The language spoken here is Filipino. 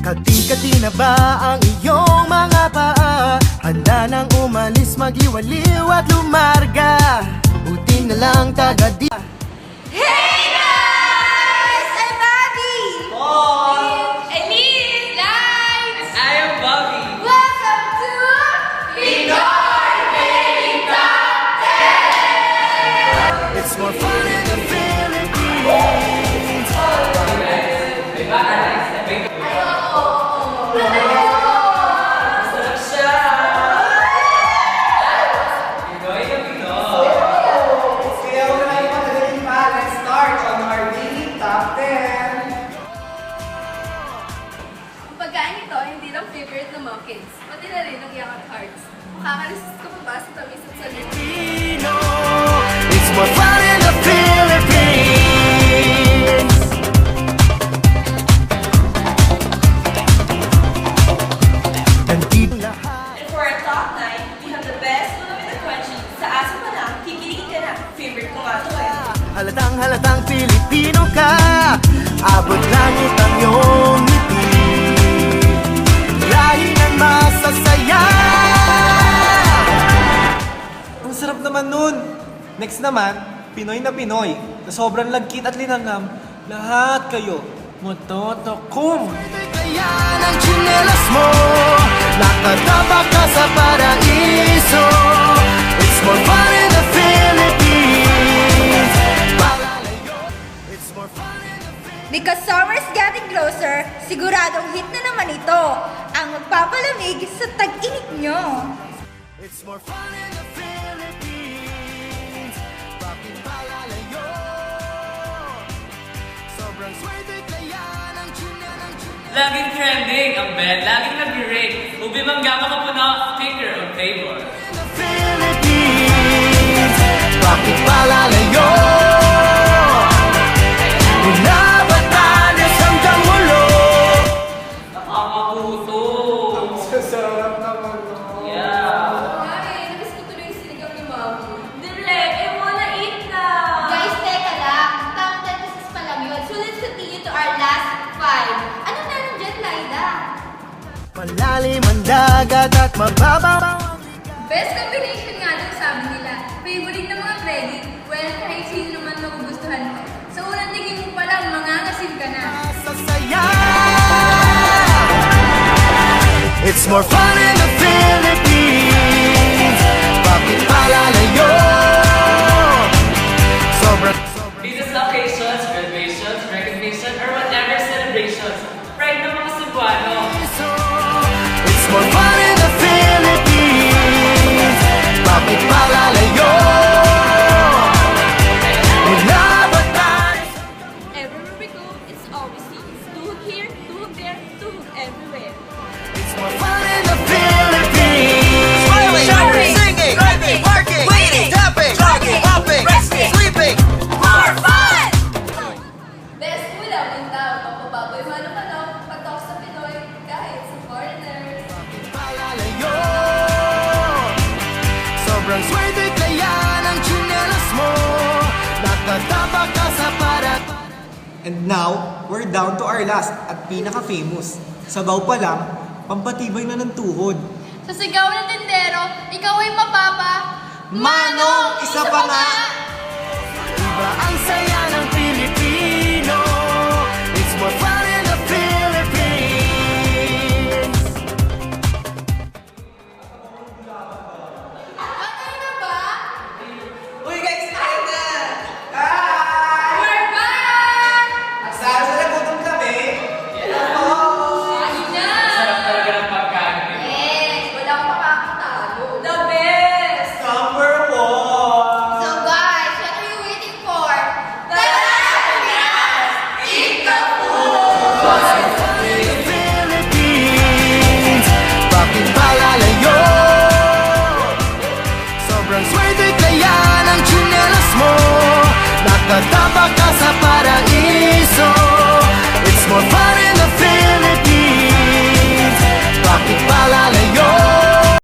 Kati-kati na ba ang iyong mga paa? Handa nang umalis, mag-iwaliw at lumarga. Buti na lang taga-di. Hey guys! I'm Bobby! Paul! Elise! Lights! I am Bobby. Welcome to Pinoy Baby Top 10! It's more fun in the Philippines. Sarap siya! Pinoy na Pinoy. Kaya wala na yung matagalin pa. Let's start on our daily top 10. Ang pagkain ito, hindi lang favorite ng mga kids, pati na rin ng young at hearts. Makakalisis ko pa ba sa tamis at salit? Filipino. It's more fun in the Philippines. Nandito lahat. And for our top 9, we have the best Lulumin Crunchy. Sa asa pa lang, kikiligin ka na. Favorite ko nga to eh. Halatang Pilipino ka. Abot langit ang iyong ngiti. Lahi ng masasaya. Ang sarap naman nun. Next naman, Pinoy na Pinoy. Na sobrang lagkit at linangam. Lahat kayo, mototokum. Kaya ng tsinelas mo, nakatapa ka sa paraiso. It's more fun in the Philippines. Palalayo. It's more fun in the Philippines. Because summer's getting closer, siguradong hit na naman ito ang magpapalamig sa tag-init nyo. It's more fun in the Philippines. Bakit palalayo? Sobrang swerte kaya ng tsinelang Laging trending ang bed, laging nag-rate. Ubi manggama ka po na sticker on favor. the Philippines. Bakit palalayo? Mula Batanes hanggang Mulo. Nakakaputo. Sarap naman nun. Yeah. Ay, nabis ko tuloy yung sinigang ni Mami. Direk, wanna eat na! Guys, teka lang. Top 10 pesos pa lang yun. So let's continue to our last 5. Ano meron dyan, Laida? Malalim ang dagat at mababaw ang Best combination nga daw sabi nila. Favorite ng mga credit. Well, kahit sino naman magugustuhan mo. Sa unang tingin mo pa lang, mangangasim ka na. sasaya. It's more fun in the Philippines. Bakit palalayo? Sobrang Business occasions, graduations, recognition, or whatever celebrations. Pride ng mga Cebuano. iso. It's more fun in the Philippines. Bakit palalayo? Mula Batanes. Everywhere we go, it's always scenes. Tuhog here, tuhog there, tuhog everywhere. It's more fun in the Philippines. Smiling, Showering, singing, driving, working, waiting, tapping, jogging, hopping, resting. sleeping. More fun! Best ulam ang tao. Papababoy manok-manok. Patok sa Pinoy. Kahit sa foreigners. Palalayo. Sobrang swerte kaya ng tsinelas mo. Nakatapak ka sa parat. And now, we're down to our last at pinaka-famous. Sabaw pa lang, pampatibay na ng tuhod. Sa sigaw ng tindero, ikaw ay mapapa. Manong, isa pa nga